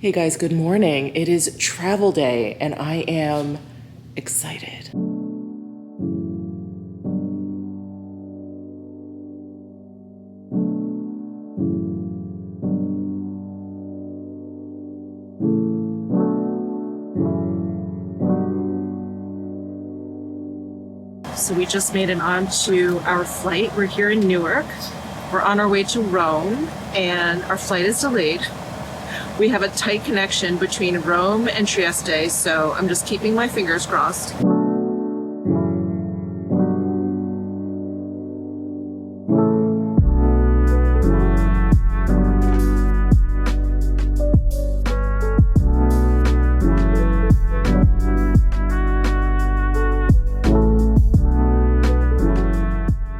Hey guys, good morning. It is travel day and I am excited. So we just made it onto our flight. We're here in Newark. We're on our way to Rome and our flight is delayed. We have a tight connection between Rome and Trieste, so I'm just keeping my fingers crossed.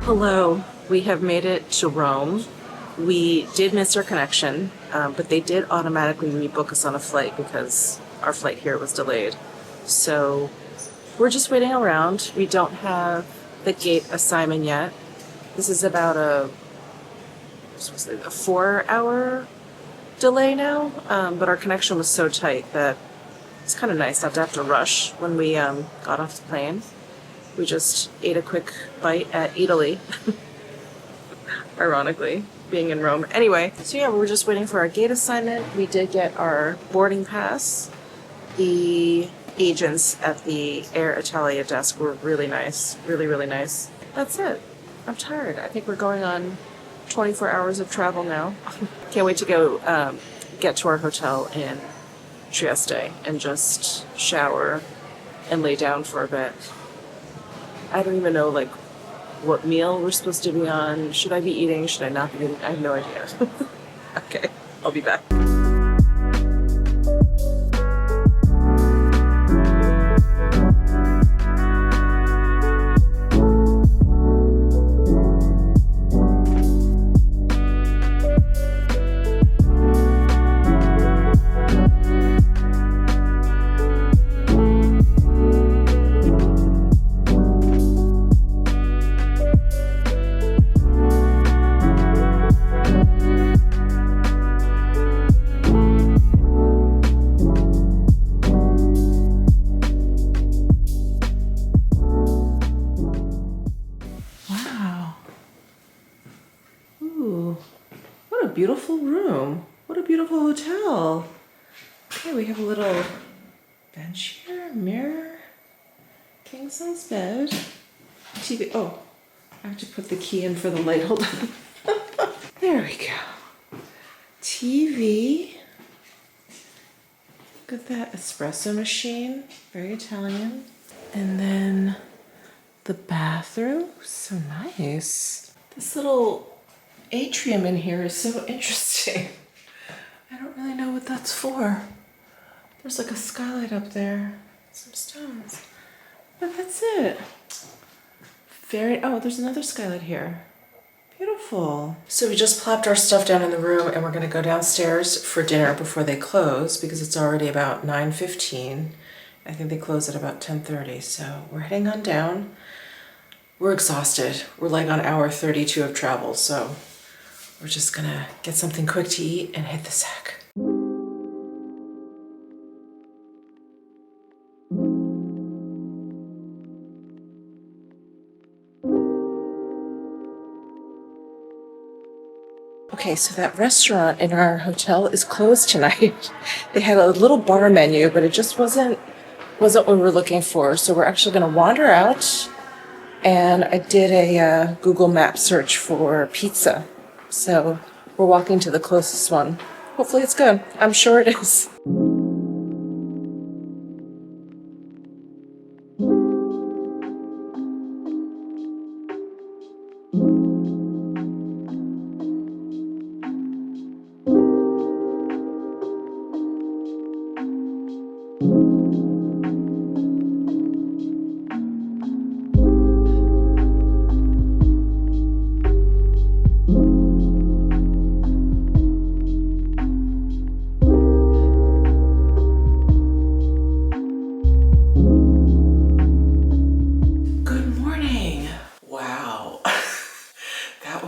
Hello, we have made it to Rome. We did miss our connection, but they did automatically rebook us on a flight because our flight here was delayed. So we're just waiting around. We don't have the gate assignment yet. This is about a 4-hour delay now, but our connection was so tight that it's kind of nice not to have to rush when we got off the plane. We just ate a quick bite at Italy, ironically, being in Rome. Anyway, so yeah, we were just waiting for our gate assignment. We did get our boarding pass. The agents at the Air Italia desk were really nice, really nice. That's it. I'm tired. I think we're going on 24 hours of travel now. Can't wait to go get to our hotel in Trieste and just shower and lay down for a bit. I don't even know what meal we're supposed to be on. Should I be eating? Should I not be eating? I have no idea. Okay, I'll be back. Beautiful room. What a beautiful hotel. Okay, we have a little bench here, mirror, king size bed, TV. Oh, I have to put the key in for the light. Hold on. There we go. TV. Look at that espresso machine. Very Italian. And then the bathroom. So nice. This little atrium in here is so interesting. I don't really know what that's for. There's like a skylight up there, some stones, but that's it. Oh, there's another skylight here. Beautiful. So we just plopped our stuff down in the room and we're gonna go downstairs for dinner before they close because it's already about 9:15. I think they close at about 10:30, so we're heading on down. We're exhausted. We're like on hour 32 of travel, so we're just gonna get something quick to eat and hit the sack. Okay, so that restaurant in our hotel is closed tonight. They had a little bar menu, but it just wasn't what we were looking for. So we're actually gonna wander out, and I did a Google Map search for pizza. So we're walking to the closest one. Hopefully it's good. I'm sure it is.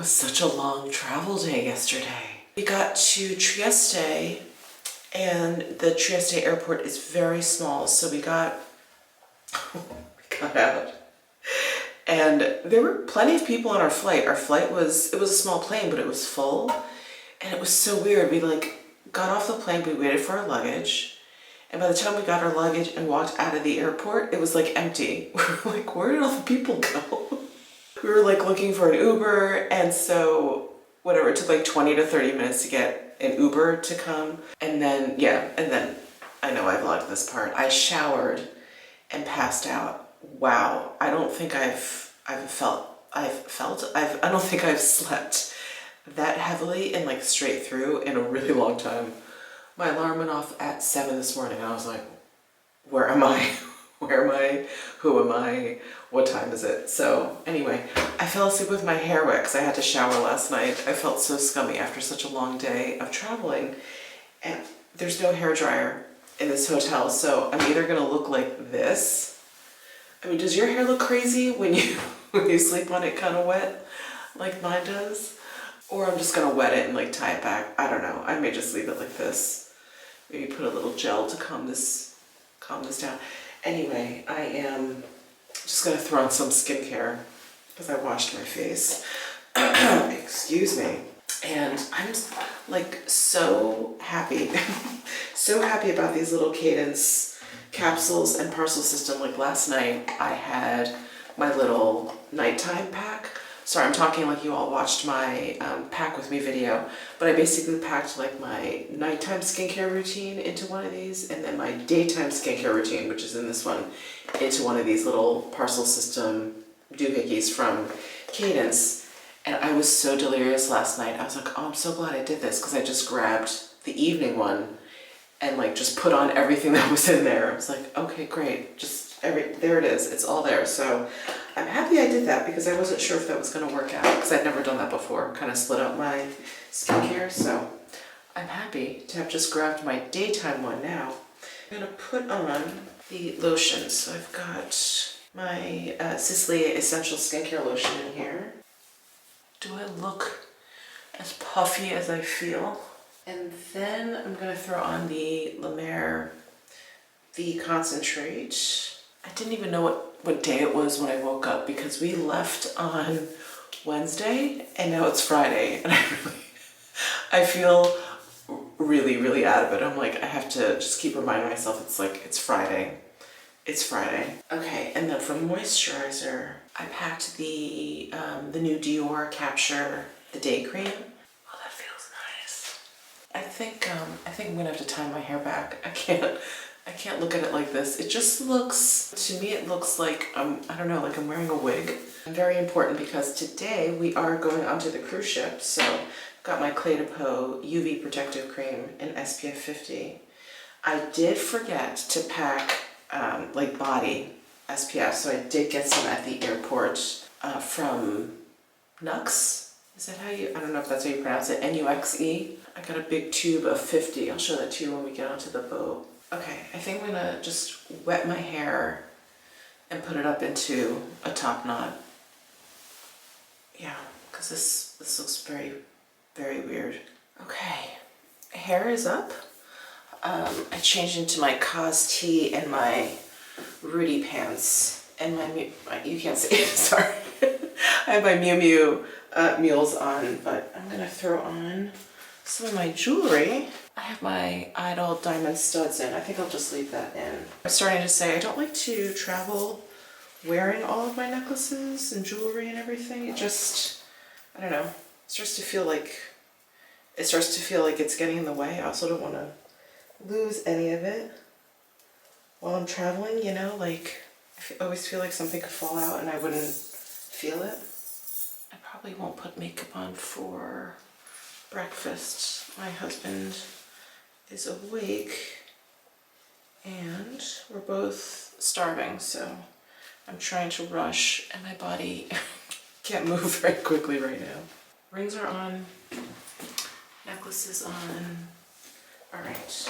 Such a long travel day yesterday. We got to Trieste And the Trieste airport is very small, so we got out. And there were plenty of people on our flight. It was a small plane, but it was full. And it was so weird. We like got off the plane, we waited for our luggage. And by the time we got our luggage and walked out of the airport, it was like empty. We were like, where did all the people go? We were like looking for an Uber. And so whatever, it took like 20 to 30 minutes to get an Uber to come. And then, I know I vlogged this part. I showered and passed out. Wow, I don't think I don't think I've slept that heavily and like straight through in a really long time. My alarm went off at 7 this morning and I was like, where am I? Where am I? Who am I? What time is it? So anyway, I fell asleep with my hair wet because I had to shower last night. I felt so scummy after such a long day of traveling. And there's no hair dryer in this hotel, so I'm either gonna look like this. I mean, does your hair look crazy when you sleep on it kind of wet like mine does? Or I'm just gonna wet it and like tie it back. I don't know. I may just leave it like this. Maybe put a little gel to calm this down. Anyway, I am just gonna throw on some skincare because I washed my face. Excuse me. And I'm like so happy, so happy about these little Cadence capsules and parcel system. Like last night I had my little nighttime pack. Sorry, I'm talking like you all watched my pack with me video, but I basically packed like my nighttime skincare routine into one of these and then my daytime skincare routine, which is in this one, into one of these little parcel system doohickeys from Cadence. And I was so delirious last night. I was like, oh, I'm so glad I did this because I just grabbed the evening one and like just put on everything that was in there. I was like, okay, great. There it is. It's all there. So I'm happy I did that because I wasn't sure if that was going to work out because I'd never done that before. Kind of split up my skincare. So I'm happy to have just grabbed my daytime one now. I'm going to put on the lotion. So I've got my Sicily Essential Skincare Lotion in here. Do I look as puffy as I feel? And then I'm gonna throw on the La Mer V Concentrate. I didn't even know what day it was when I woke up because we left on Wednesday and now it's Friday. And I feel really, really out of it. I'm like, I have to just keep reminding myself it's Friday. It's Friday. Okay, and then for moisturizer, I packed the new Dior Capture the Day Cream. Oh, that feels nice. I think I'm gonna have to tie my hair back. I can't look at it like this. It just looks, to me it looks like I don't know, like I'm wearing a wig. Very important because today we are going onto the cruise ship. So I've got my Clé de Peau UV Protective Cream in SPF 50. I did forget to pack like body SPF, so I did get some at the airport from Nux. Is that how I don't know if that's how you pronounce it, N-U-X-E. I got a big tube of 50. I'll show that to you when we get onto the boat. Okay, I think I'm gonna just wet my hair and put it up into a top knot. Yeah, because this looks very, very weird. Okay, hair is up. I changed into my Cos tee and my Rudy pants and you can't see it, sorry. I have my Miu Miu mules on, but I'm gonna throw on some of my jewelry. I have my Idol diamond studs in. I think I'll just leave that in. I'm starting to say I don't like to travel wearing all of my necklaces and jewelry and everything. It just, I don't know, it starts to feel like it's getting in the way. I also don't want to lose any of it while I'm traveling, you know, like I always feel like something could fall out and I wouldn't feel it. I probably won't put makeup on for breakfast. My husband is awake and we're both starving, so I'm trying to rush and my body can't move very quickly right now. Rings are on, necklaces on. All right.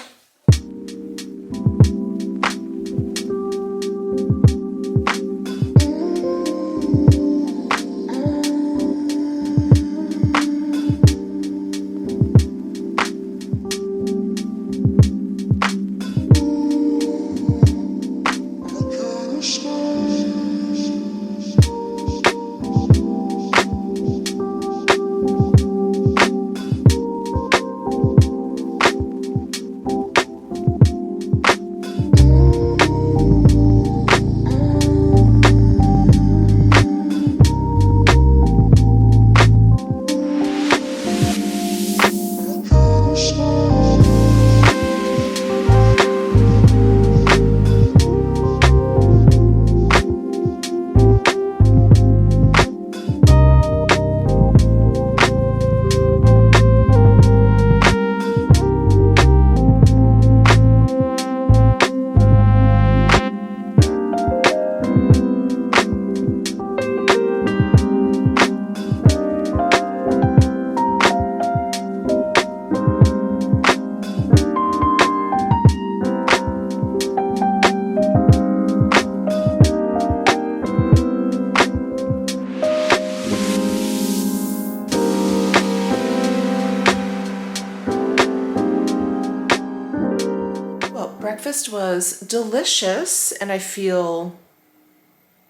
Breakfast was delicious, and I feel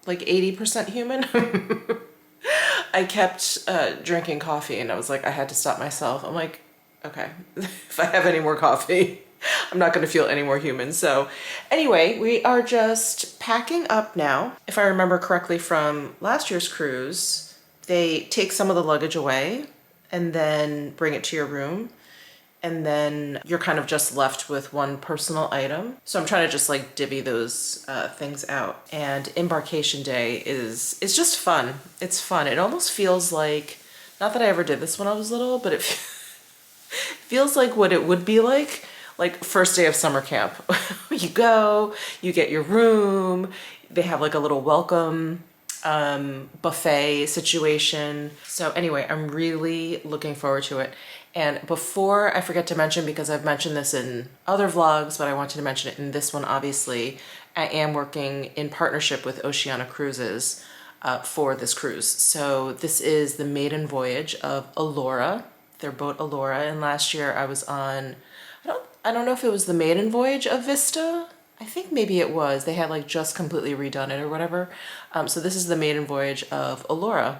like 80% human. I kept drinking coffee, and I was like, I had to stop myself. I'm like, okay, if I have any more coffee, I'm not going to feel any more human. So anyway, we are just packing up now. If I remember correctly from last year's cruise, they take some of the luggage away and then bring it to your room. And then you're kind of just left with one personal item. So I'm trying to just like divvy those things out. And embarkation day is just fun. It's fun. It almost feels like, not that I ever did this when I was little, but it feels like what it would be like first day of summer camp. You go, you get your room, they have like a little welcome buffet situation. So anyway, I'm really looking forward to it. And before I forget to mention, because I've mentioned this in other vlogs, but I wanted to mention it in this one, obviously, I am working in partnership with Oceania Cruises for this cruise. So this is the maiden voyage of Allura, their boat Allura. And last year I was on, I don't know if it was the maiden voyage of Vista. I think maybe it was. They had like just completely redone it or whatever. So this is the maiden voyage of Allura.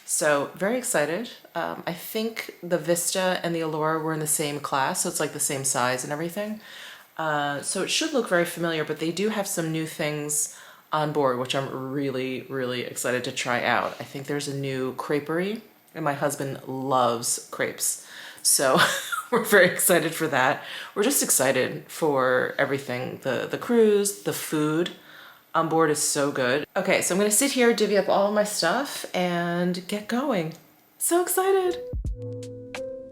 So very excited. I think the Vista and the Allura were in the same class, so it's like the same size and everything. So it should look very familiar, but they do have some new things on board, which I'm really, really excited to try out. I think there's a new creperie, and my husband loves crepes. So we're very excited for that. We're just excited for everything. The cruise, the food on board is so good. Okay, so I'm gonna sit here, divvy up all of my stuff, and get going. So excited.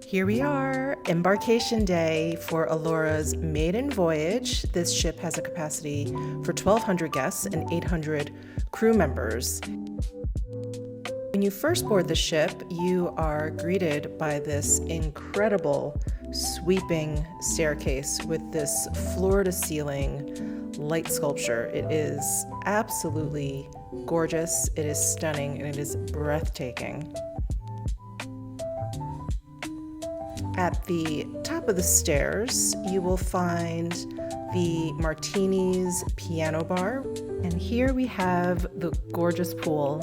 Here we are, embarkation day for Allura's maiden voyage. This ship has a capacity for 1,200 guests and 800 crew members. When you first board the ship, you are greeted by this incredible sweeping staircase with this floor-to-ceiling light sculpture. It is absolutely gorgeous, it is stunning, and it is breathtaking. At the top of the stairs, you will find the Martini's piano bar. And here we have the gorgeous pool.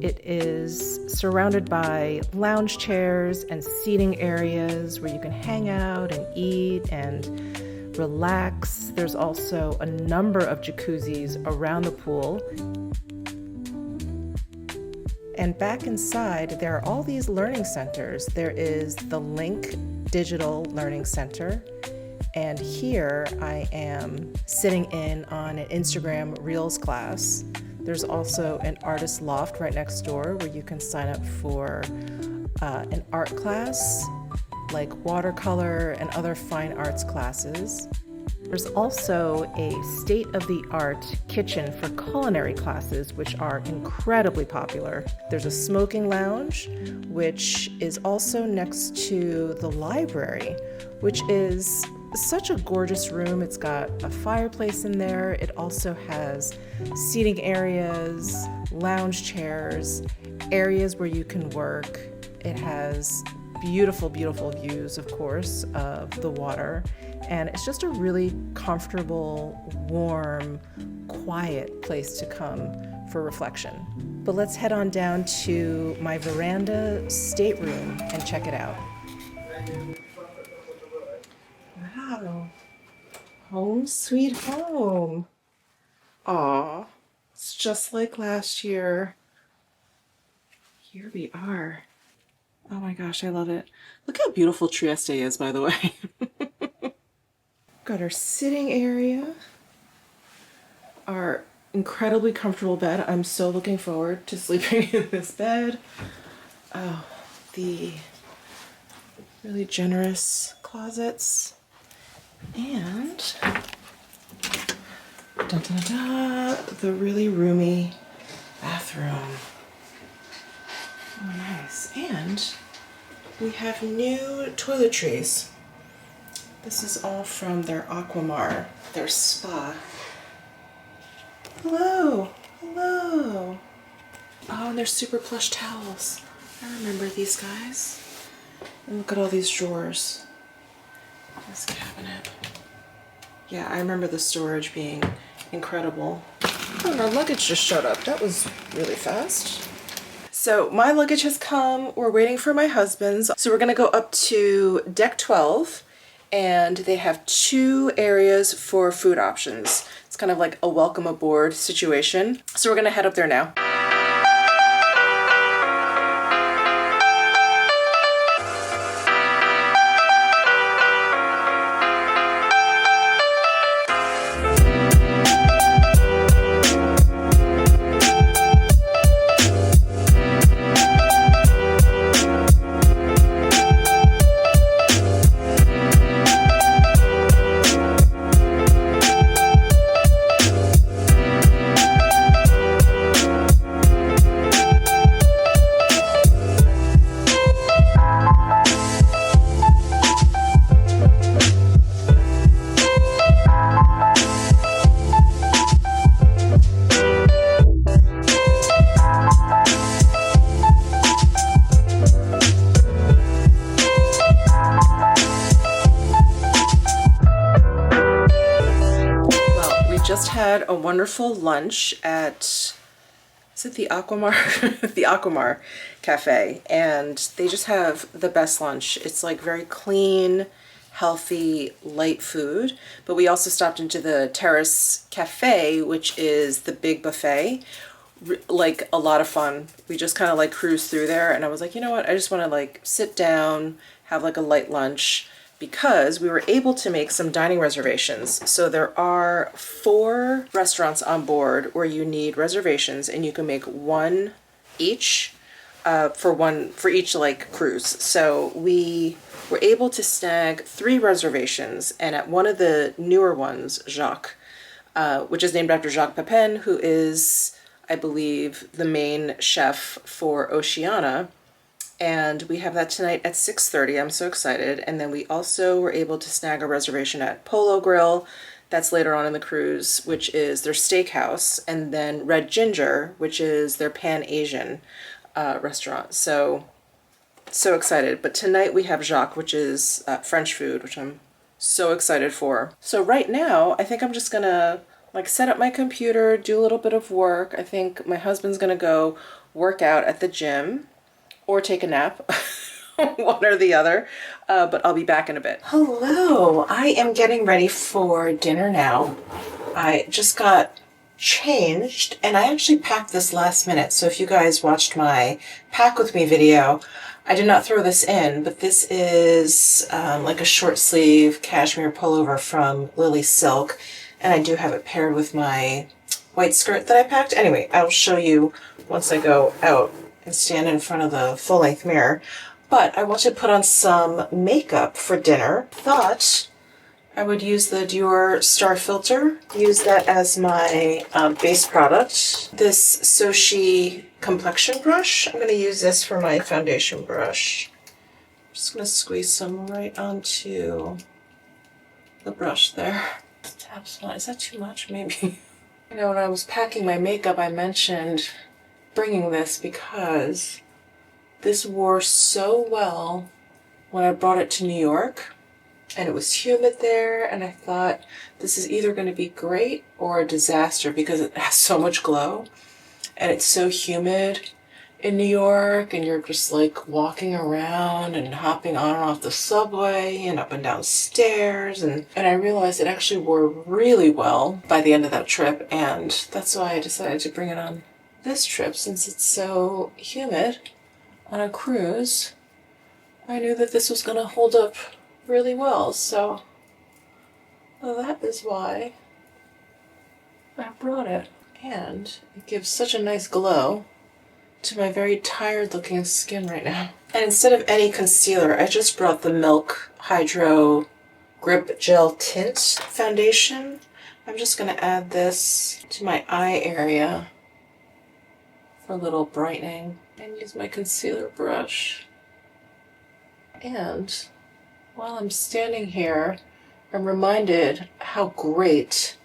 It is surrounded by lounge chairs and seating areas where you can hang out and eat and relax. There's also a number of jacuzzis around the pool. And back inside, there are all these learning centers. There is the Link Digital Learning Center. And here I am sitting in on an Instagram Reels class. There's also an artist loft right next door where you can sign up for an art class, like watercolor and other fine arts classes. There's also a state-of-the-art kitchen for culinary classes, which are incredibly popular. There's a smoking lounge, which is also next to the library, which is such a gorgeous room. It's got a fireplace in there. It also has seating areas, lounge chairs, areas where you can work. It has beautiful, beautiful views, of course, of the water. And it's just a really comfortable, warm, quiet place to come for reflection. But let's head on down to my veranda stateroom and check it out. Wow. Home sweet home. Aw, it's just like last year. Here we are. Oh my gosh, I love it. Look how beautiful Trieste is, by the way. Got our sitting area, our incredibly comfortable bed. I'm so looking forward to sleeping in this bed. Oh, the really generous closets. And the really roomy bathroom. Oh, nice. And we have new toiletries. This is all from their Aquamar, their spa. Hello, hello. Oh, and they're super plush towels. I remember these guys. And look at all these drawers. This cabinet. Yeah, I remember the storage being incredible. Oh, and our luggage just showed up. That was really fast. So my luggage has come. We're waiting for my husband's. So we're gonna go up to deck 12 and they have 2 areas for food options. It's kind of like a welcome aboard situation. So we're gonna head up there now. Just had a wonderful lunch at, is it the Aquamar? The Aquamar Cafe, and they just have the best lunch. It's like very clean, healthy, light food. But we also stopped into the Terrace Cafe, which is the big buffet. Like a lot of fun. We just kind of like cruised through there, and I was like, you know what? I just want to like sit down, have like a light lunch, because we were able to make some dining reservations. So there are 4 restaurants on board where you need reservations, and you can make one each for each like cruise. So we were able to snag 3 reservations, and at one of the newer ones, Jacques, which is named after Jacques Pepin, who is, I believe, the main chef for Oceania. And we have that tonight at 6:30. I'm so excited. And then we also were able to snag a reservation at Polo Grill. That's later on in the cruise, which is their steakhouse. And then Red Ginger, which is their Pan-Asian restaurant. So excited. But tonight we have Jacques, which is French food, which I'm so excited for. So right now, I think I'm just gonna like set up my computer, do a little bit of work. I think my husband's gonna go work out at the gym or take a nap, one or the other, but I'll be back in a bit. Hello, I am getting ready for dinner now. I just got changed, and I actually packed this last minute, so if you guys watched my pack with me video, I did not throw this in, but this is like a short sleeve cashmere pullover from Lily Silk, and I do have it paired with my white skirt that I packed. Anyway, I'll show you once I go out and stand in front of the full-length mirror. But I want to put on some makeup for dinner. Thought I would use the Dior Star Filter. Use that as my base product. This Sochi complexion brush. I'm going to use this for my foundation brush. I'm just going to squeeze some right onto the brush there. Is that too much? Maybe. You know, when I was packing my makeup, I mentioned bringing this because this wore so well when I brought it to New York, and it was humid there, and I thought this is either going to be great or a disaster because it has so much glow and it's so humid in New York, and you're just like walking around and hopping on and off the subway and up and down stairs, and I realized it actually wore really well by the end of that trip, and that's why I decided to bring it on this trip. Since it's so humid on a cruise, I knew that this was going to hold up really well, so that is why I brought it. And it gives such a nice glow to my very tired looking skin right now. And instead of any concealer, I just brought the Milk Hydro Grip Gel Tint Foundation. I'm just going to add this to my eye area for a little brightening, and use my concealer brush. And while I'm standing here, I'm reminded how great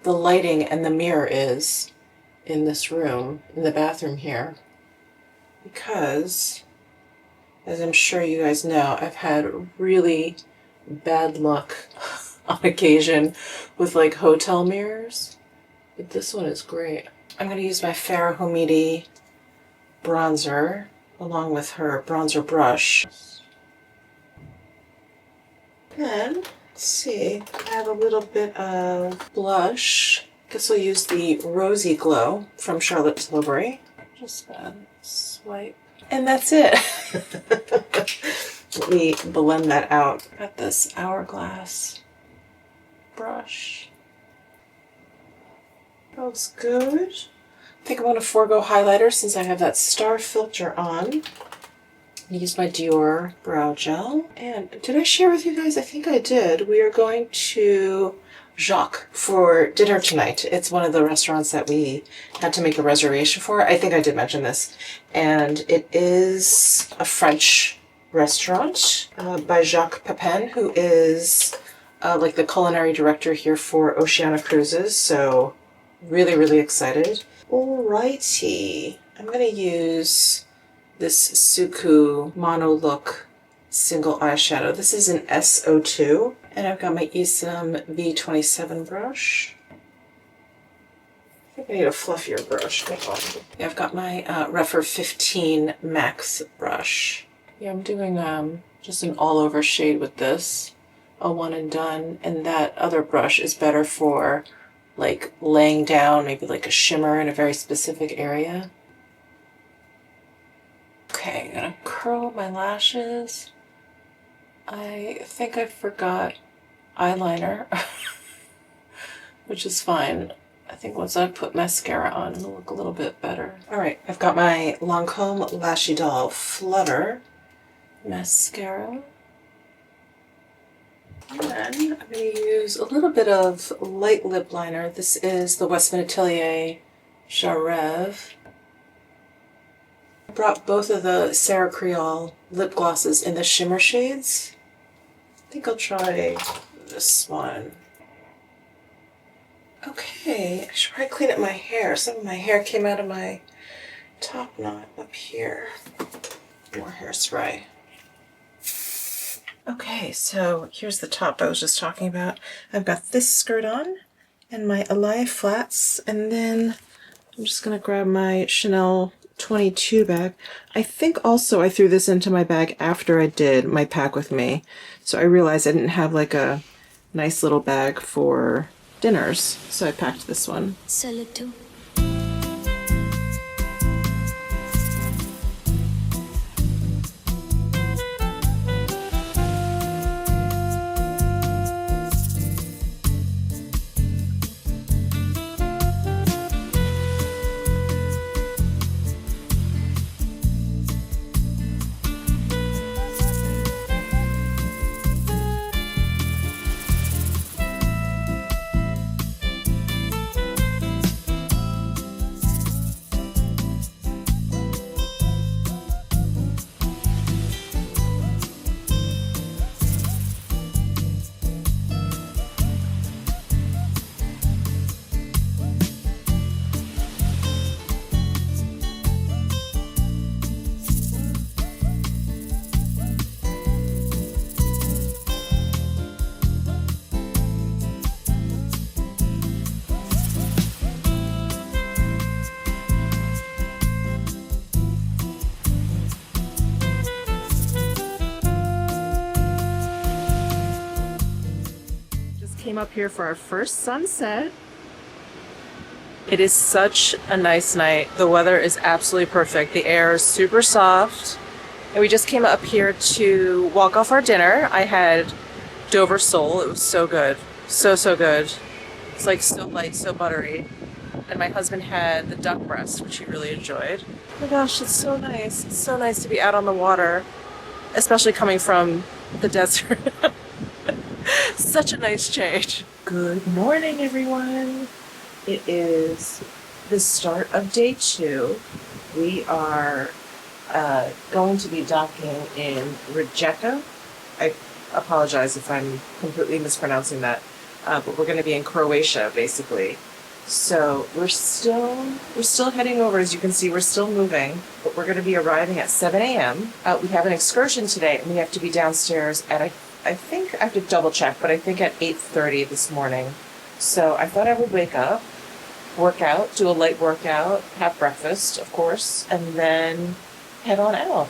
the lighting and the mirror is in this room, in the bathroom here. Because, as I'm sure you guys know, I've had really bad luck on occasion with like hotel mirrors. But this one is great. I'm going to use my Farrah Hamidi bronzer along with her bronzer brush. Then, let's see, I have a little bit of blush. Guess I'll use the Rosy Glow from Charlotte Tilbury. Just gonna swipe. And that's it. Let me blend that out. Got this hourglass brush. Looks good. I think I'm going to forego highlighter since I have that star filter on. Use my Dior brow gel. And did I share with you guys? I think I did. We are going to Jacques for dinner tonight. It's one of the restaurants that we had to make a reservation for. I think I did mention this. And it is a French restaurant by Jacques Pepin, who is like the culinary director here for Oceania Cruises. So really, really excited. Alrighty. I'm going to use this Suku Mono Look single eyeshadow. This is an SO2. And I've got my Esom V27 brush. I think I need a fluffier brush. Yeah, I've got my Refer 15 Max brush. Yeah, I'm doing just an all-over shade with this. A one and done. And that other brush is better for like laying down maybe like a shimmer in a very specific area. Okay, I'm gonna curl my lashes. I think I forgot eyeliner, which is fine. I think once I put mascara on, it'll look a little bit better. All right, I've got my Lancome Lashy Doll Flutter mascara. And then I'm going to use a little bit of light lip liner. This is the Westman Atelier Jarrev. I brought both of the Sarah Creole lip glosses in the shimmer shades. I think I'll try this one. Okay, I should probably clean up my hair. Some of my hair came out of my top knot up here. More hairspray. Okay, so here's the top I was just talking about. I've got this skirt on and my Alia flats, and then I'm just going to grab my Chanel 22 bag. I think also I threw this into my bag after I did my pack with me, so I realized I didn't have like a nice little bag for dinners, so I packed this one. Salute. Came up here for our first sunset. It is such a nice night. The weather is absolutely perfect. The air is super soft. And we just came up here to walk off our dinner. I had Dover sole. It was so good. So, so good. It's like so light, so buttery. And my husband had the duck breast, which he really enjoyed. Oh my gosh, it's so nice. It's so nice to be out on the water, especially coming from the desert. Such a nice change. Good morning, everyone. It is the start of day 2. We are going to be docking in Rijeka. I apologize if I'm completely mispronouncing that, but we're going to be in Croatia, basically. So we're still heading over. As you can see, we're still moving, but we're going to be arriving at 7 a.m. We have an excursion today, and we have to be downstairs at, I I think I have to double check, but I think at 8:30 this morning. So I thought I would wake up, work out, do a light workout, have breakfast, of course, and then head on out.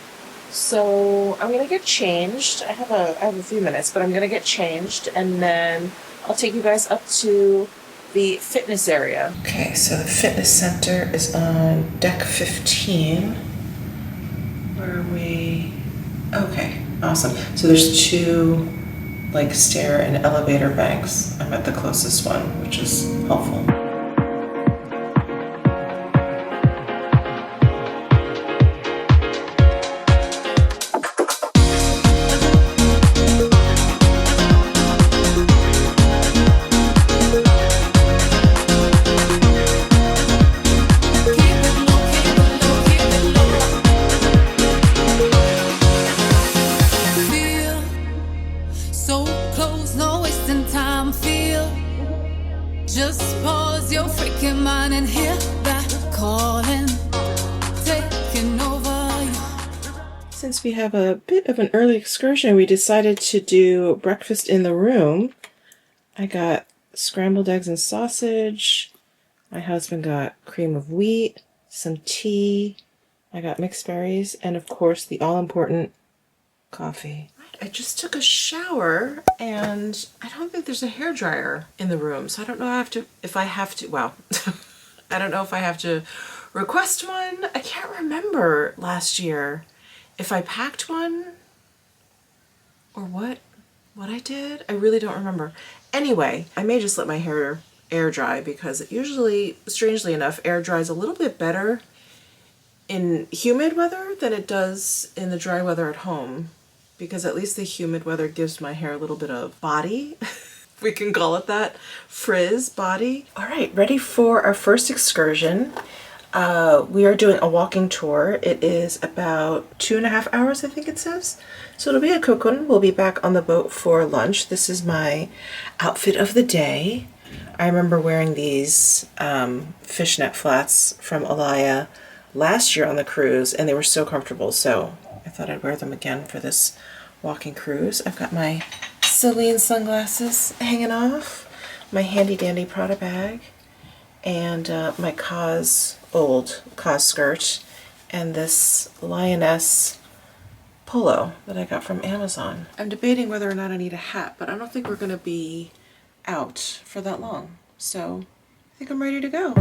So I'm gonna get changed. I have a few minutes, but I'm gonna get changed, and then I'll take you guys up to the fitness area. Okay, so the fitness center is on deck 15. Where are we? Okay, awesome. So there's two like stair and elevator banks. I'm at the closest one, which is helpful. Since we have a bit of an early excursion, we decided to do breakfast in the room. I got scrambled eggs and sausage. My husband got cream of wheat, some tea. I got mixed berries, and of course the all-important coffee. I just took a shower, and I don't think there's a hairdryer in the room, so I don't know if I have to, well, I don't know if I have to request one. I can't remember last year if I packed one or what I did. I really don't remember. Anyway, I may just let my hair air dry because it usually, strangely enough, air dries a little bit better in humid weather than it does in the dry weather at home, because at least the humid weather gives my hair a little bit of body. We can call it that, frizz body. All right, ready for our first excursion. We are doing a walking tour. It is about 2.5 hours, I think it says. So it'll be a cocoon. We'll be back on the boat for lunch. This is my outfit of the day. I remember wearing these fishnet flats from Allura last year on the cruise, and they were so comfortable, so I thought I'd wear them again for this walking cruise. I've got my Celine sunglasses hanging off, my handy dandy Prada bag, and my old Cause skirt, and this lioness polo that I got from Amazon. I'm debating whether or not I need a hat, but I don't think we're going to be out for that long, so I think I'm ready to go.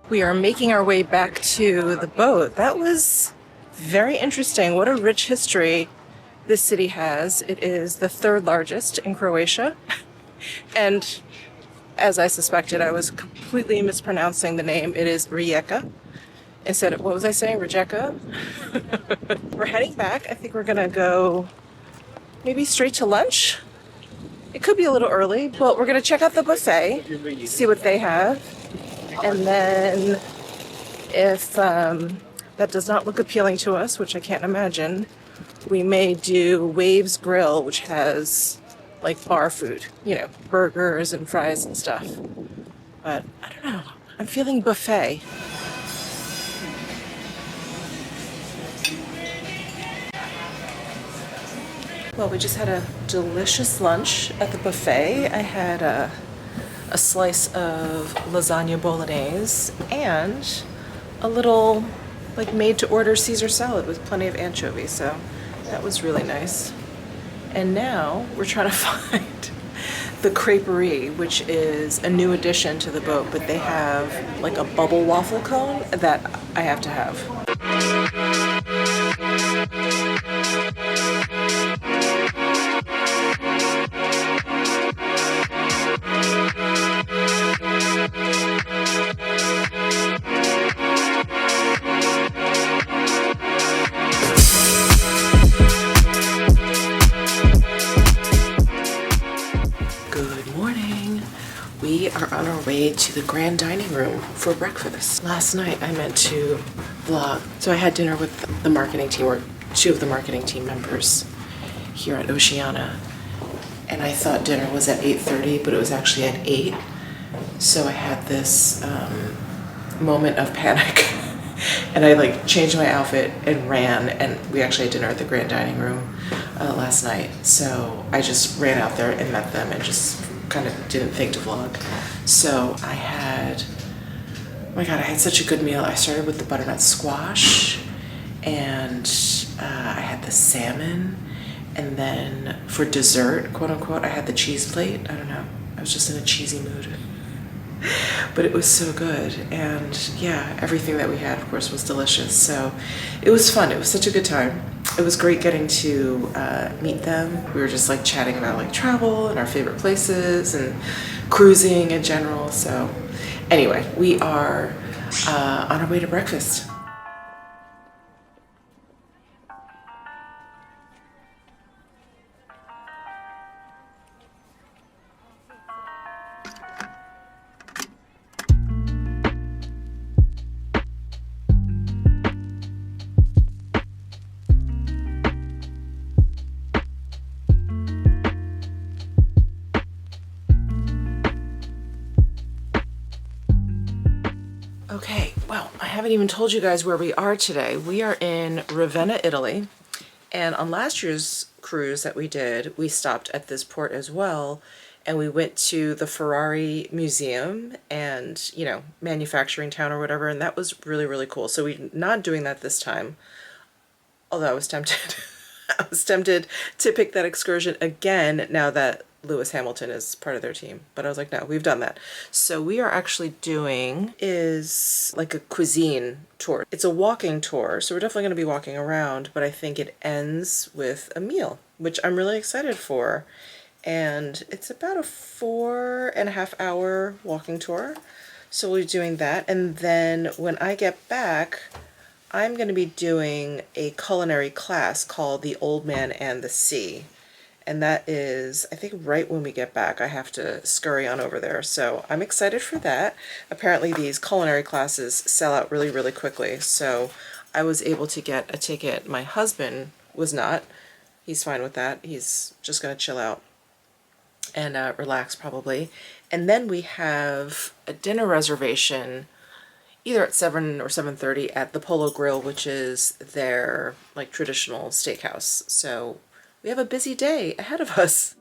We are making our way back to the boat. That was very interesting. What a rich history this city has. It is the third largest in Croatia. And as I suspected, I was completely mispronouncing the name. It is Rijeka. Instead of, what was I saying? Rijeka? We're heading back. I think we're gonna go maybe straight to lunch. It could be a little early, but we're gonna check out the buffet, see what they have, and then if that does not look appealing to us, which I can't imagine, we may do Waves Grill, which has like bar food, you know, burgers and fries and stuff. But I don't know, I'm feeling buffet. Well, we just had a delicious lunch at the buffet. I had a slice of lasagna bolognese and a little like made to order Caesar salad with plenty of anchovies, so that was really nice. And now we're trying to find the creperie, which is a new addition to the boat, but they have like a bubble waffle cone that I have to have. We are on our way to the grand dining room for breakfast. Last night I meant to vlog. So I had dinner with the marketing team, or two of the marketing team members here at Oceania. And I thought dinner was at 8:30, but it was actually at 8. So I had this moment of panic. And I like changed my outfit and ran, and we actually had dinner at the grand dining room last night. So I just ran out there and met them and just kind of didn't think to vlog. So I had, oh my god, I had such a good meal. I started with the butternut squash, and I had the salmon, and then for dessert, quote unquote, I had the cheese plate. I don't know, I was just in a cheesy mood. But it was so good, and yeah, everything that we had, of course, was delicious. So it was fun. It was such a good time. It was great getting to meet them. We were just like chatting about like travel and our favorite places and cruising in general. So anyway, we are on our way to breakfast. Okay, well, I haven't even told you guys where we are today. We are in Ravenna, Italy, and on last year's cruise that we did, we stopped at this port as well, and we went to the Ferrari Museum and, you know, manufacturing town or whatever, and that was really, really cool. So we're not doing that this time, although I was tempted. I was tempted to pick that excursion again now that Lewis Hamilton is part of their team. But I was like, no, we've done that. So we are actually doing is like a cuisine tour. It's a walking tour, so we're definitely going to be walking around, but I think it ends with a meal, which I'm really excited for. And it's about a 4.5 hour walking tour. So we'll be doing that. And then when I get back, I'm going to be doing a culinary class called The Old Man and the Sea. And that is, I think, right when we get back. I have to scurry on over there. So I'm excited for that. Apparently these culinary classes sell out really, really quickly. So I was able to get a ticket. My husband was not. He's fine with that. He's just going to chill out and relax probably. And then we have a dinner reservation either at 7 or 7:30 at the Polo Grill, which is their like traditional steakhouse. So we have a busy day ahead of us.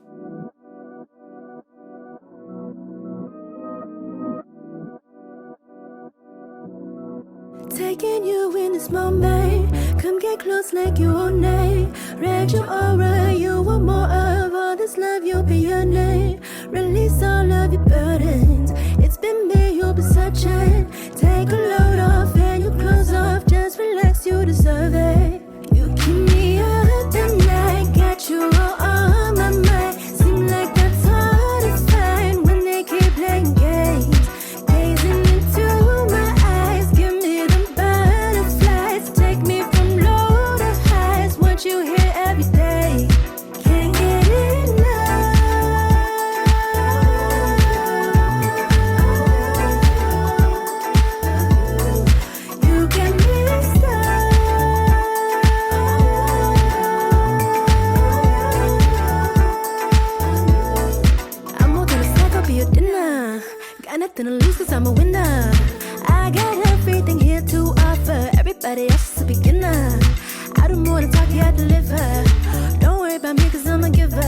Taking you in this moment, come get close like you own name. Read your aura, you want more of all this love, you'll be your name. Release all of your burdens, it's been me you'll be searching. Take a load off and your clothes off, just relax, you deserve it. You keep me up tonight, got you all on my mind. Seem like that's hard to find when they keep playing games. Gazing into my eyes, give me them butterflies. Take me from low to highs, want you here every day. Can't get enough. everybody else is a beginner. I do more than talk, you I deliver. Don't worry about me, cause I'm a giver.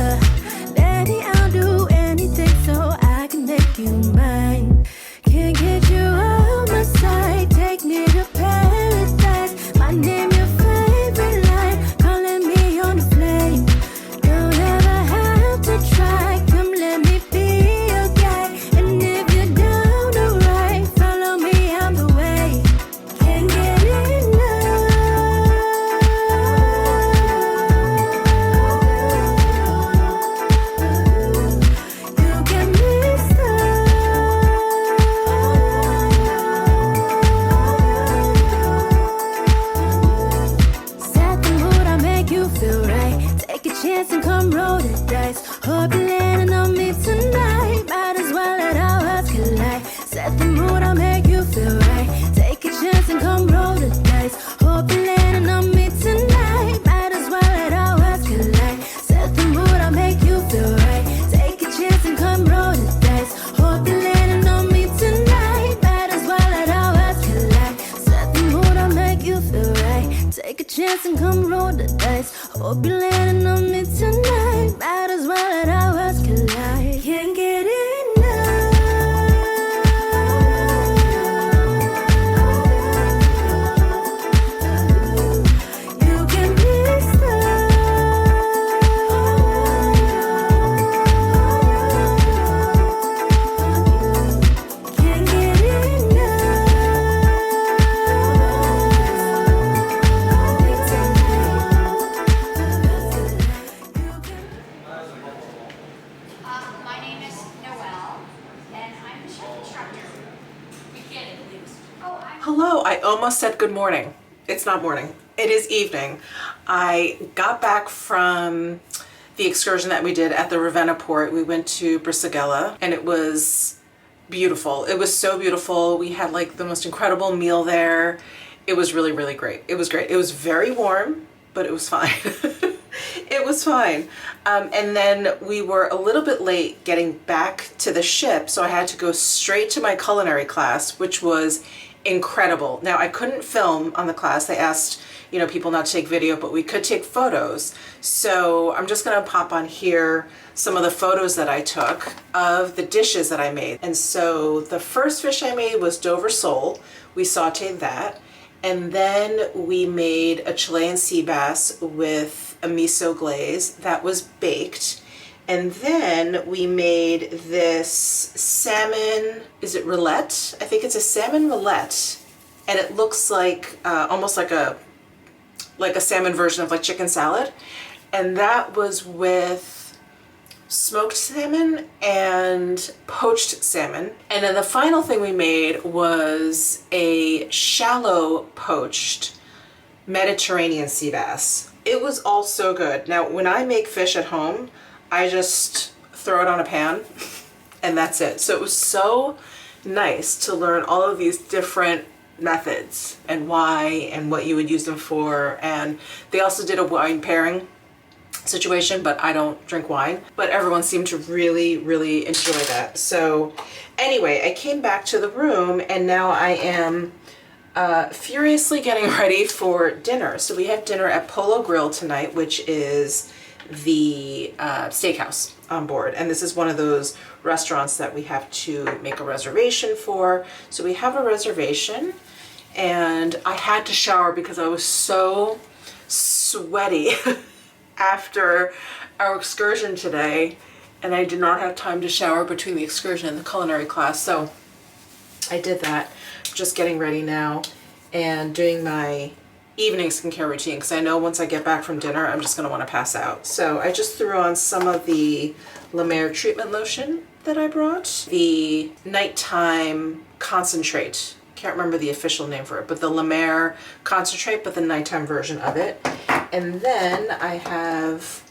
Daddy, I'll do anything so I can make you mine. Can't get you out my sight. Take me to paradise. My name, your favorite line. Calling me on the flame. Don't ever have to try. Come let me be your guy. And if you're down to ride, follow me on the way. Can't get enough. You get me stuck. Set the mood, I make you feel right. Take a chance and come roll the dice. Hope you're landing on me tonight. Might as well let our hearts collide. Set the mood, I make you feel right. Take a chance and come roll the dice. Hope you're landing on me tonight. Might as well let our hearts collide. Set the mood, I make you feel right. Take a chance and come roll the dice. Hope you're landing on me tonight. Might as well let our hearts collide. Set the mood, I make you feel right. Take a chance and come roll the dice. Hope you're landing on me tonight. Might as well let our hearts collide. Can't get enough. You can be stuck. Can't get My name is Noelle, and I'm the chef instructor. Michele, please. Oh, I'm. Hello, I almost said good morning. It's not morning, it is evening. I got back from the excursion that we did at the Ravenna port. We went to Brisighella and it was beautiful. It was so beautiful. We had like the most incredible meal there. It was really, really great. It was great. It was very warm, but it was fine. It was fine. And then we were a little bit late getting back to the ship, so I had to go straight to my culinary class, which was incredible. Now, I couldn't film on the class. They asked, you know, people not to take video, but we could take photos. So I'm just gonna pop on here some of the photos that I took of the dishes that I made. And so the first fish I made was Dover sole. We sauteed that. And then we made a Chilean sea bass with a miso glaze that was baked. And then we made this salmon, is it roulette? I think it's a salmon roulette. And it looks like almost like a salmon version of like chicken salad. And that was with smoked salmon and poached salmon. And then the final thing we made was a shallow poached Mediterranean sea bass. It was all so good. Now, when I make fish at home, I just throw it on a pan and that's it. So it was so nice to learn all of these different methods and why and what you would use them for. And they also did a wine pairing situation, but I don't drink wine. But everyone seemed to really, really enjoy that. So anyway, I came back to the room and now I am furiously getting ready for dinner. So we have dinner at Polo Grill tonight, which is the steakhouse on board. And this is one of those restaurants that we have to make a reservation for. So we have a reservation and I had to shower because I was so sweaty after our excursion today, and I did not have time to shower between the excursion and the culinary class. So I did that. I'm just getting ready now and doing my evening skincare routine because I know once I get back from dinner I'm just going to want to pass out. So I just threw on some of the La Mer treatment lotion that I brought, the nighttime concentrate. Can't remember the official name for it, but the La Mer concentrate, but the nighttime version of it. And then I have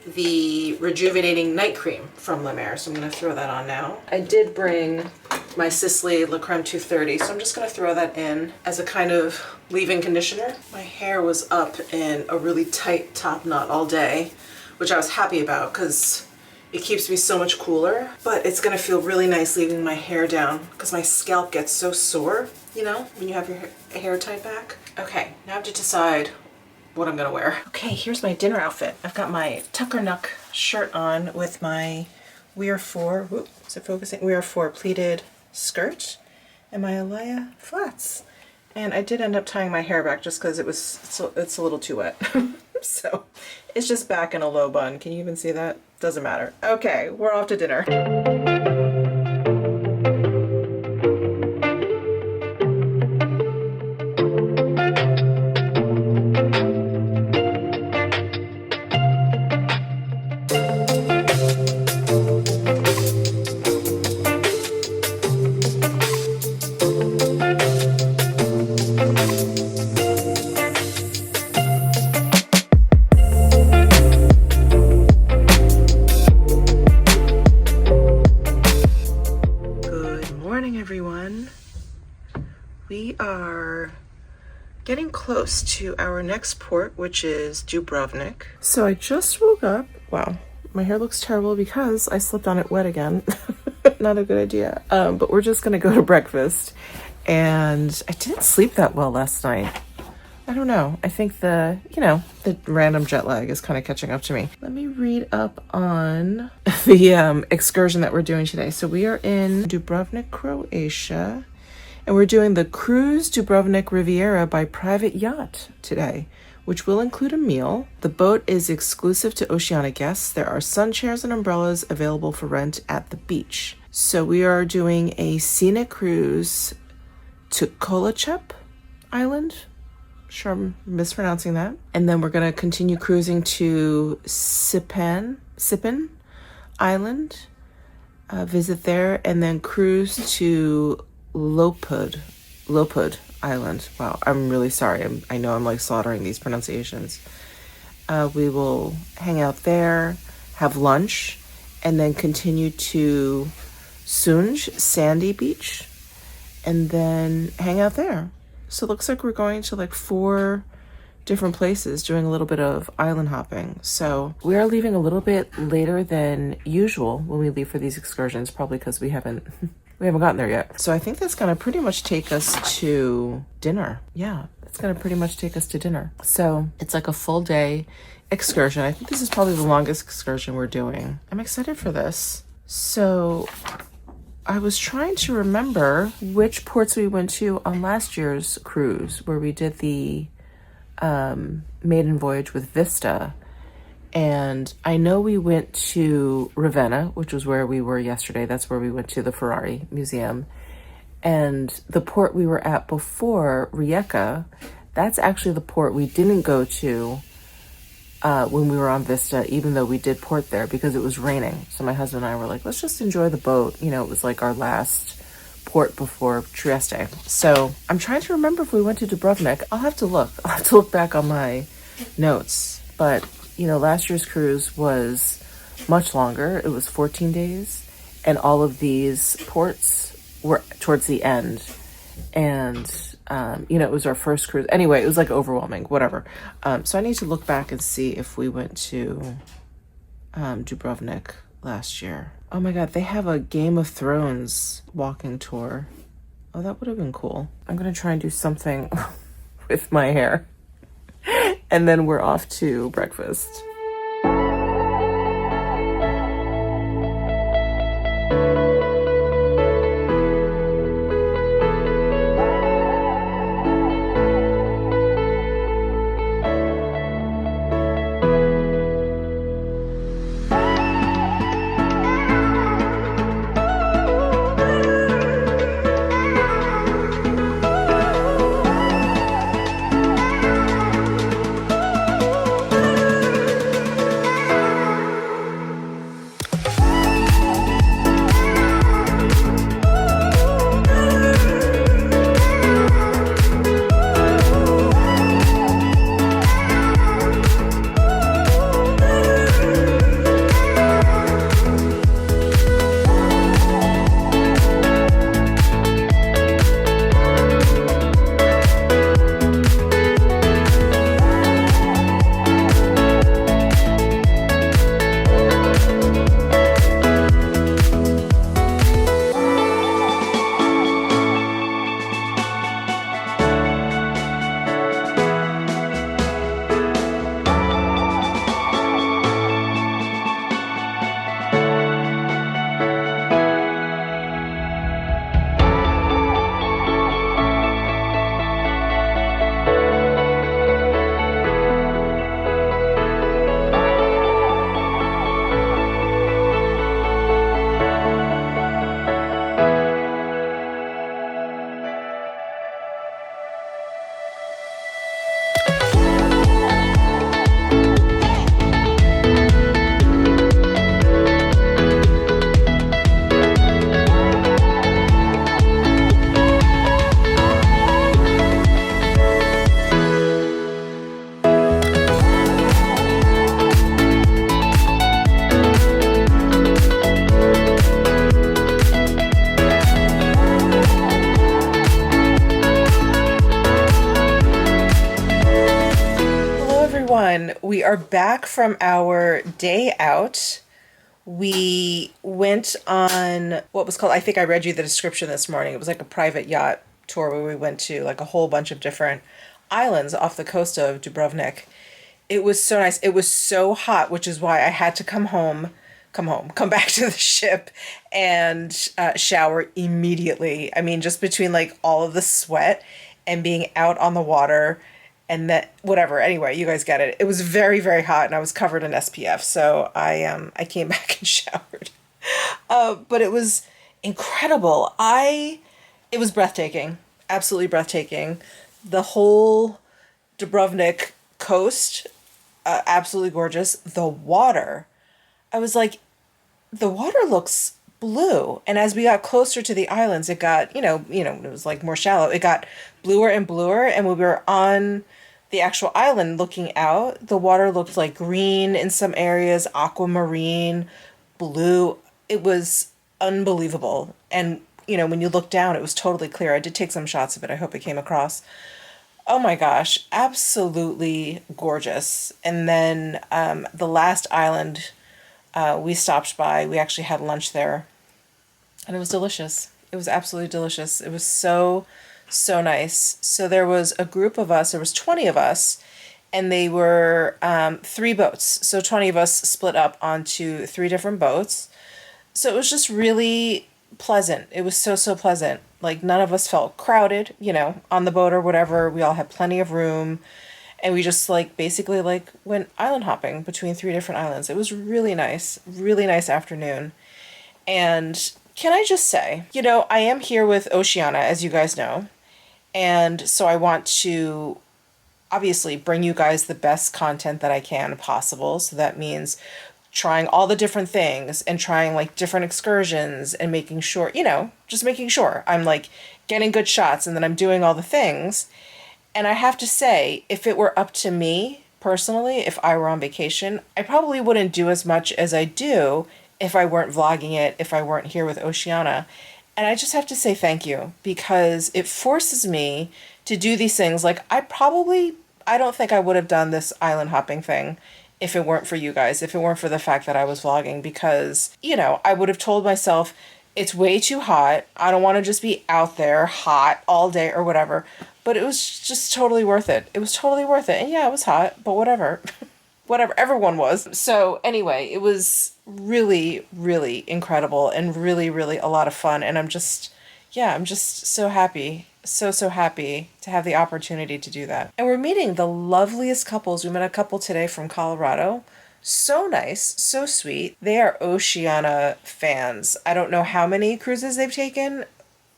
the rejuvenating night cream from La Mer, so I'm going to throw that on now. I did bring my Sisley La Creme 230, so I'm just going to throw that in as a kind of leave-in conditioner. My hair was up in a really tight top knot all day, which I was happy about because It keeps me so much cooler, but it's gonna feel really nice leaving my hair down because my scalp gets so sore, you know, when you have your hair tied back. Okay, now I have to decide what I'm gonna wear. Okay, here's my dinner outfit. I've got my Tucker Nuck shirt on with my We Are Four, whoop, is it focusing? We Are Four pleated skirt and my Alaya flats. And I did end up tying my hair back just because it's a little too wet. So it's just back in a low bun. Can you even see that? Doesn't matter. Okay, we're off to dinner. We are getting close to our next port, which is Dubrovnik. So I just woke up. Wow, my hair looks terrible because I slipped on it wet again. Not a good idea. But we're just gonna go to breakfast. And I didn't sleep that well last night. I don't know. I think the random jet lag is kind of catching up to me. Let me read up on the excursion that we're doing today. So we are in Dubrovnik, Croatia. And we're doing the Cruise Dubrovnik Riviera by private yacht today, which will include a meal. The boat is exclusive to Oceania guests. There are sun chairs and umbrellas available for rent at the beach. So we are doing a scenic cruise to Kolachep Island. Sure I'm mispronouncing that. And then we're going to continue cruising to Sipan Island, visit there, and then cruise to Lopud Island. Wow, I'm really sorry. I know I'm like slaughtering these pronunciations. We will hang out there, have lunch, and then continue to Sunj, Sandy Beach, and then hang out there. So it looks like we're going to like 4 different places, doing a little bit of island hopping. So we are leaving a little bit later than usual when we leave for these excursions, probably because we haven't gotten there yet. So I think that's gonna pretty much take us to dinner. Yeah, it's gonna pretty much take us to dinner. So it's like a full day excursion. I think this is probably the longest excursion we're doing. I'm excited for this. So I was trying to remember which ports we went to on last year's cruise, where we did the Maiden Voyage with Vista. And I know we went to Ravenna, which was where we were yesterday. That's where we went to the Ferrari Museum. And the port we were at before, Rijeka, that's actually the port we didn't go to when we were on Vista, even though we did port there because it was raining. So my husband and I were like, let's just enjoy the boat. You know, it was like our last port before Trieste. So I'm trying to remember if we went to Dubrovnik. I'll have to look back on my notes. But you know, last year's cruise was much longer. It was 14 days. And all of these ports were towards the end. And, it was our first cruise. Anyway, it was like overwhelming, whatever. So I need to look back and see if we went to Dubrovnik last year. Oh my God, they have a Game of Thrones walking tour. Oh, that would have been cool. I'm going to try and do something with my hair. And then we're off to breakfast. everyone. We are back from our day out. We went on what was called, I think I read you the description this morning. It was like a private yacht tour where we went to like a whole bunch of different islands off the coast of Dubrovnik. It was so nice. It was so hot, which is why I had to come back to the ship and shower immediately. I mean, just between like all of the sweat and being out on the water and that, whatever. Anyway, you guys get it. It was very, very hot and I was covered in SPF. So I came back and showered. But it was incredible. It was breathtaking. Absolutely breathtaking. The whole Dubrovnik coast, absolutely gorgeous. The water, I was like, the water looks blue. And as we got closer to the islands, it got, it was like more shallow. It got bluer and bluer. And when we were on the actual island looking out, the water looked like green in some areas, aquamarine, blue. It was unbelievable. And, when you look down, it was totally clear. I did take some shots of it. I hope it came across. Oh my gosh, absolutely gorgeous. And then the last island we stopped by, we actually had lunch there. And it was delicious. It was absolutely delicious. It was so, so nice. So there was a group of us, there was 20 of us, and they were 3 boats. So 20 of us split up onto 3 different boats. So it was just really pleasant. It was so, so pleasant. Like none of us felt crowded, on the boat or whatever. We all had plenty of room. And we just basically went island hopping between 3 different islands. It was really nice afternoon. And can I just say, I am here with Oceania, as you guys know. And so I want to obviously bring you guys the best content that I can possible. So that means trying all the different things and trying different excursions and making sure, just making sure I'm getting good shots and then I'm doing all the things. And I have to say, if it were up to me personally, if I were on vacation, I probably wouldn't do as much as I do if I weren't vlogging it, if I weren't here with Oceania. And I just have to say thank you because it forces me to do these things. I don't think I would have done this island hopping thing if it weren't for you guys, if it weren't for the fact that I was vlogging, because, I would have told myself, it's way too hot. I don't want to just be out there hot all day or whatever. But it was just totally worth it. It was totally worth it. And yeah, it was hot, but whatever. Whatever, everyone was. So anyway, it was really, really incredible and really, really a lot of fun. And I'm just so happy. So happy to have the opportunity to do that. And we're meeting the loveliest couples. We met a couple today from Colorado. So nice, so sweet. They are Oceania fans. I don't know how many cruises they've taken,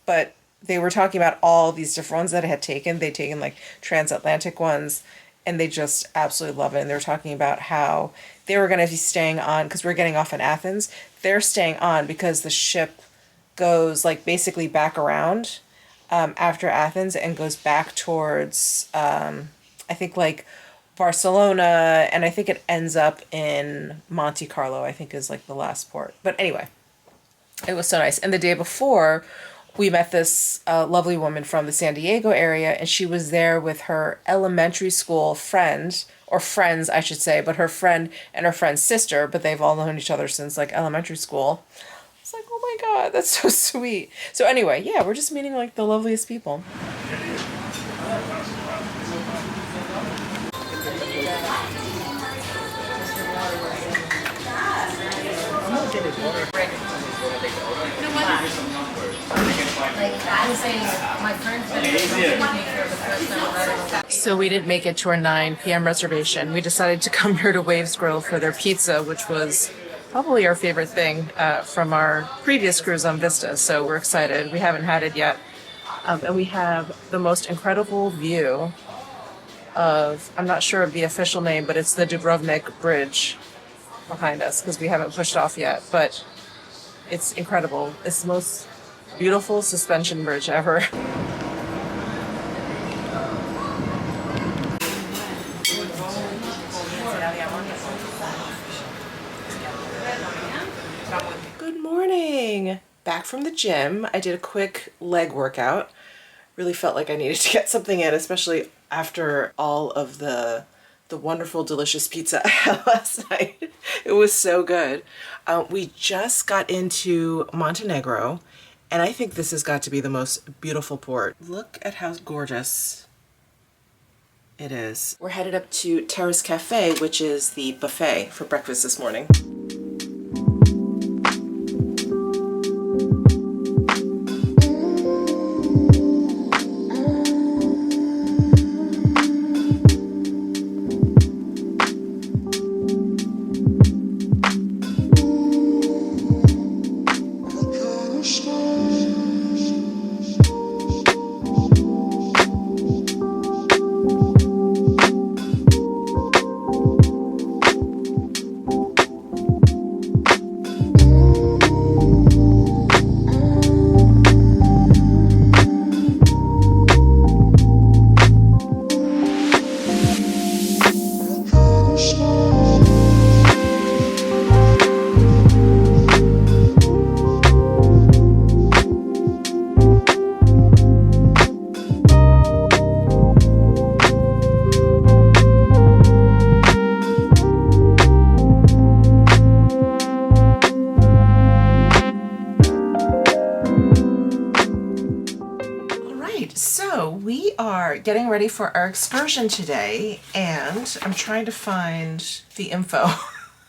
but they were talking about all these different ones that I had taken. They'd taken transatlantic ones and they just absolutely love it. And they were talking about how they were going to be staying on, because we're getting off in Athens. They're staying on because the ship goes basically back around after Athens and goes back towards, I think Barcelona, and I think it ends up in Monte Carlo, I think is the last port. But anyway, it was so nice. And the day before, we met this lovely woman from the San Diego area, and she was there with her elementary school friend, or friends, I should say, but her friend and her friend's sister, but they've all known each other since elementary school. It's oh my God, that's so sweet. So anyway, yeah, we're just meeting the loveliest people. So we didn't make it to our 9 p.m. reservation. We decided to come here to Waves Grill for their pizza, which was probably our favorite thing from our previous cruise on Vista. So we're excited. We haven't had it yet. And we have the most incredible view of, I'm not sure of the official name, but it's the Dubrovnik Bridge behind us because we haven't pushed off yet. But it's incredible. It's the most beautiful suspension bridge ever. Good morning. Back from the gym. I did a quick leg workout. Really felt like I needed to get something in, especially after all of the the wonderful, delicious pizza I had last night. It was so good. We just got into Montenegro, and I think this has got to be the most beautiful port. Look at how gorgeous it is. We're headed up to Terrace Cafe, which is the buffet for breakfast this morning. Getting ready for our excursion today, and I'm trying to find the info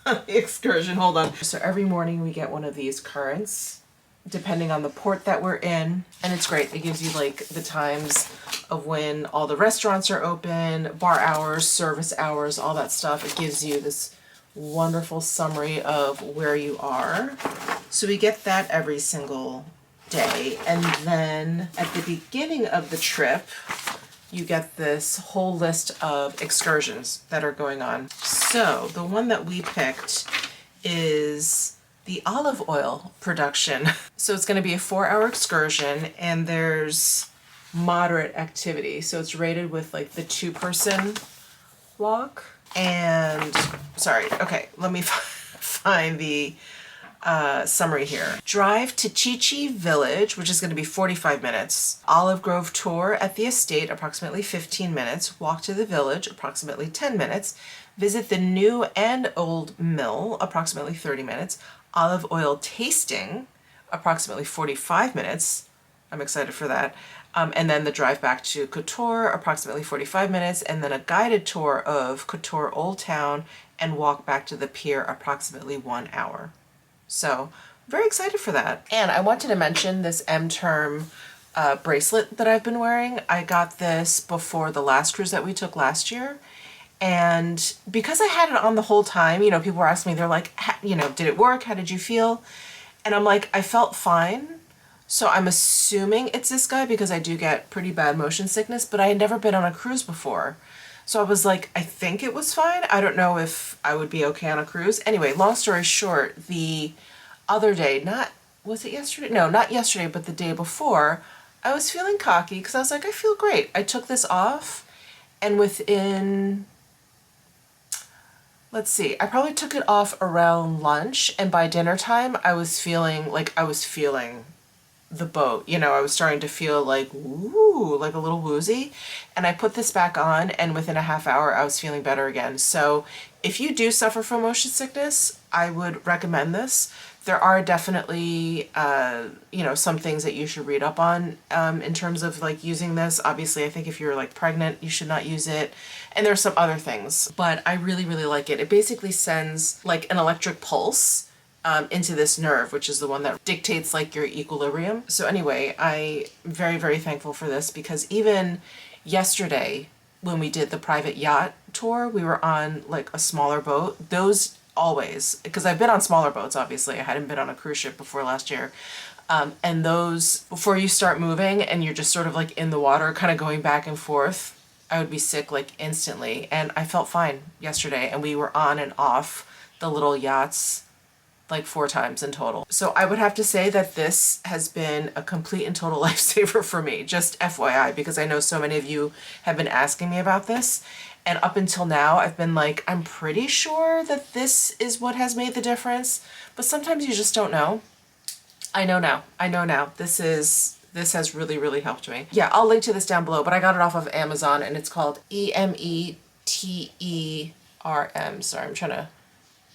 on the excursion. Hold on. So every morning we get one of these currents, depending on the port that we're in, and it's great. It gives you like the times of when all the restaurants are open, bar hours, service hours, all that stuff. It gives you this wonderful summary of where you are. So we get that every single day, and then at the beginning of the trip you get this whole list of excursions that are going on. So the one that we picked is the olive oil production. So it's gonna be a 4-hour excursion, and there's moderate activity. So it's rated with like the 2-person walk. And sorry, okay, let me find the summary here. Drive to Chichi Village, which is going to be 45 minutes. Olive Grove tour at the estate, approximately 15 minutes. Walk to the village, approximately 10 minutes. Visit the new and old mill, approximately 30 minutes. Olive oil tasting, approximately 45 minutes. I'm excited for that. And then the drive back to Couture, approximately 45 minutes. And then a guided tour of Couture Old Town and walk back to the pier, approximately 1 hour. So very excited for that. And I wanted to mention this M-Term bracelet that I've been wearing. I got this before the last cruise that we took last year. And because I had it on the whole time, you know, people were asking me, they're like, you know, did it work? How did you feel? And I'm like, I felt fine. So I'm assuming it's this guy because I do get pretty bad motion sickness, but I had never been on a cruise before. So I was like, I think it was fine. I don't know if I would be okay on a cruise. Anyway, long story short, the other day, was it yesterday? No, not yesterday, but the day before, I was feeling cocky because I was like, I feel great. I took this off, and within, let's see, I probably took it off around lunch, and by dinner time, I was feeling the boat, you know, I was starting to feel like, woo, like a little woozy. And I put this back on, and within a half hour, I was feeling better again. So if you do suffer from motion sickness, I would recommend this. There are definitely, you know, some things that you should read up on in terms of like using this. Obviously, I think if you're like pregnant, you should not use it. And there's some other things, but I really, really like it. It basically sends like an electric pulse into this nerve, which is the one that dictates like your equilibrium. So anyway, I'm very, very thankful for this, because even yesterday when we did the private yacht tour, we were on like a smaller boat. Those always, because I've been on smaller boats, obviously. I hadn't been on a cruise ship before last year. And those, before you start moving and you're just sort of like in the water, kind of going back and forth, I would be sick like instantly. And I felt fine yesterday, and we were on and off the little yachts like 4 times in total. So I would have to say that this has been a complete and total lifesaver for me, just FYI, because I know so many of you have been asking me about this. And up until now, I've been like, I'm pretty sure that this is what has made the difference, but sometimes you just don't know. I know now. This has really, really helped me. Yeah, I'll link to this down below, but I got it off of Amazon, and it's called EMETT T-E-R-M. Sorry, I'm trying to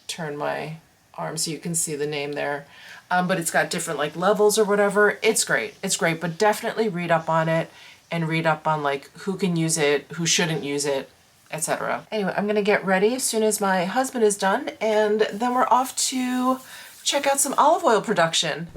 turn my arm so you can see the name there. But it's got different like levels or whatever. It's great. It's great, but definitely read up on it and read up on like who can use it, who shouldn't use it, etc. Anyway, I'm gonna get ready as soon as my husband is done, and then we're off to check out some olive oil production.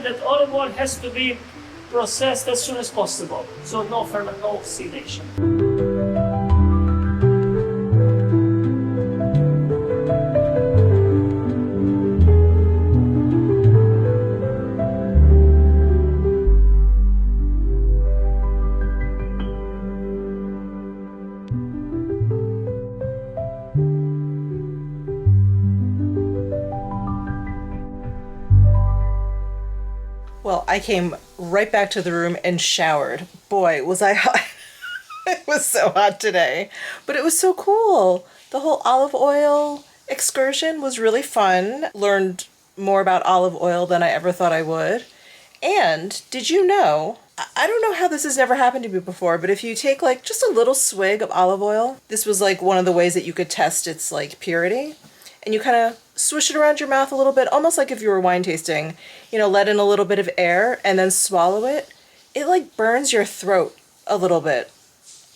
That olive oil has to be processed as soon as possible, so no oxidation. Well, I came right back to the room and showered. Boy, was I hot. It was so hot today, but it was so cool. The whole olive oil excursion was really fun. Learned more about olive oil than I ever thought I would. And did you know, I don't know how this has never happened to me before, but if you take like just a little swig of olive oil, this was like one of the ways that you could test its like purity, and you kind of swish it around your mouth a little bit, almost like if you were wine tasting, you know, let in a little bit of air and then swallow it. It like burns your throat a little bit.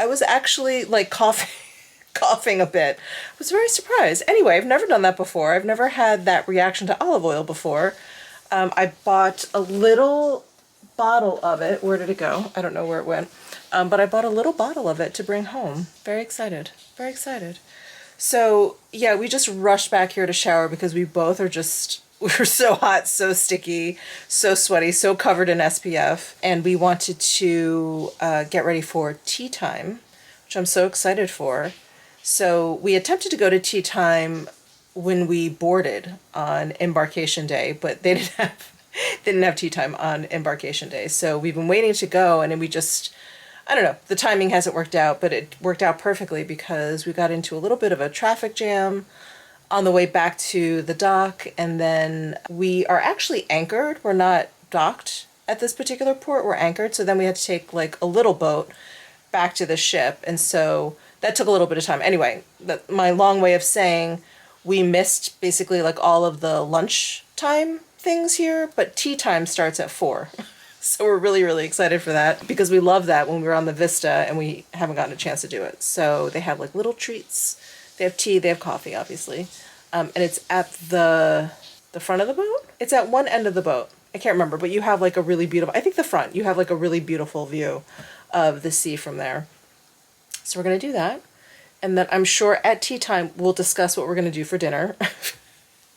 I was actually like coughing a bit. I was very surprised. Anyway, I've never done that before. I've never had that reaction to olive oil before. I bought a little bottle of it. Where did it go? I don't know where it went. But I bought a little bottle of it to bring home. Very excited. Very excited. So yeah, we just rushed back here to shower because we both are just we were so hot, so sticky, so sweaty, so covered in SPF, and we wanted to get ready for tea time, which I'm so excited for. So we attempted to go to tea time when we boarded on embarkation day, but they didn't have tea time on embarkation day. So we've been waiting to go, and then we just, I don't know, the timing hasn't worked out, but it worked out perfectly because we got into a little bit of a traffic jam on the way back to the dock, and then we are actually anchored. We're not docked at this particular port, we're anchored, so then we had to take like a little boat back to the ship, and so that took a little bit of time. Anyway, my long way of saying we missed basically like all of the lunch time things here, but tea time starts at 4. So we're really, really excited for that because we love that when we were on the Vista and we haven't gotten a chance to do it. So they have like little treats. They have tea, they have coffee, obviously. And it's at the front of the boat? It's at one end of the boat. I can't remember, but you have like a really beautiful, I think the front, you have like a really beautiful view of the sea from there. So we're going to do that. And then I'm sure at tea time, we'll discuss what we're going to do for dinner,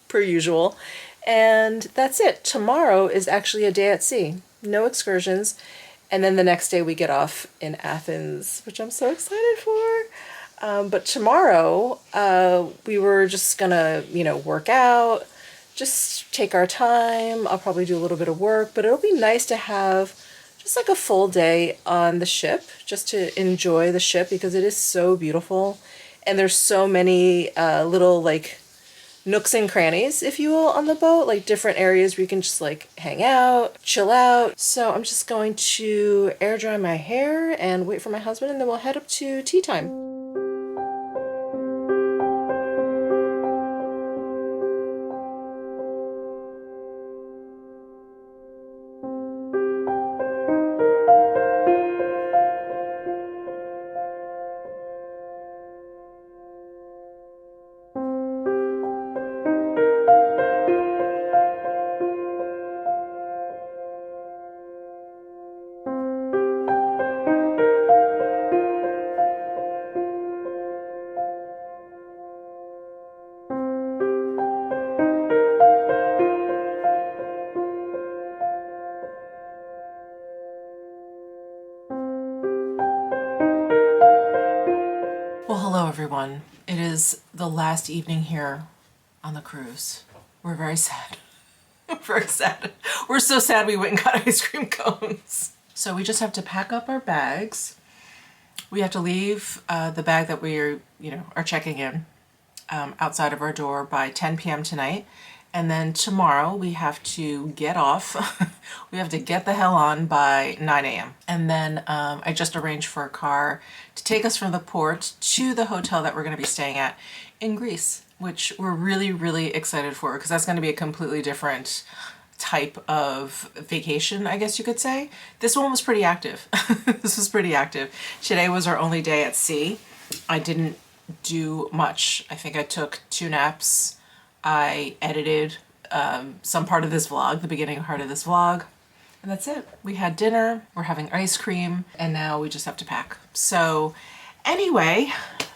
per usual. And that's it. Tomorrow is actually a day at sea. No excursions. And then the next day we get off in Athens, which I'm so excited for. But tomorrow, we were just gonna, work out, just take our time. I'll probably do a little bit of work, but it'll be nice to have just like a full day on the ship, just to enjoy the ship because it is so beautiful. And there's so many little like nooks and crannies, if you will, on the boat, like different areas where you can just like hang out, chill out. So I'm just going to air dry my hair and wait for my husband, and then we'll head up to tea time. Well, hello everyone. It is the last evening here on the cruise. We're very sad. Very sad. We're so sad we went and got ice cream cones. So we just have to pack up our bags. We have to leave the bag that we are checking in outside of our door by 10 p.m. tonight. And then tomorrow we have to get off. We have to get the hell on by 9 a.m. And then I just arranged for a car to take us from the port to the hotel that we're going to be staying at in Greece, which we're really, really excited for because that's going to be a completely different type of vacation, I guess you could say. This one was pretty active. This was pretty active. Today was our only day at sea. I didn't do much. I think I took 2 naps. I edited some part of this vlog, the beginning part of this vlog, and that's it. We had dinner, we're having ice cream, and now we just have to pack. So anyway,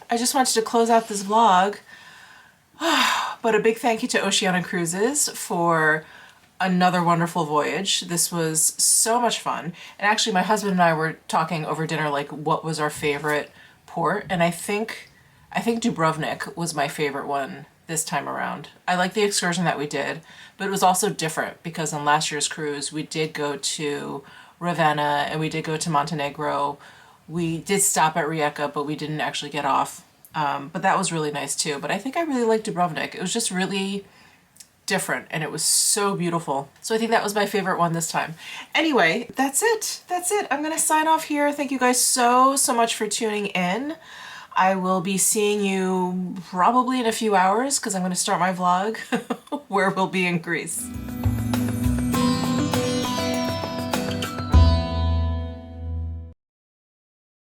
I just wanted to close out this vlog, but a big thank you to Oceania Cruises for another wonderful voyage. This was so much fun. And actually my husband and I were talking over dinner like what was our favorite port, and I think Dubrovnik was my favorite one this time around. I like the excursion that we did, but it was also different because on last year's cruise we did go to Ravenna and we did go to Montenegro. We did stop at Rijeka, but we didn't actually get off. But that was really nice too. But I think I really liked Dubrovnik. It was just really different and it was so beautiful. So I think that was my favorite one this time. Anyway, that's it. That's it. I'm gonna sign off here. Thank you guys so much for tuning in. I will be seeing you probably in a few hours because I'm going to start my vlog where we'll be in Greece.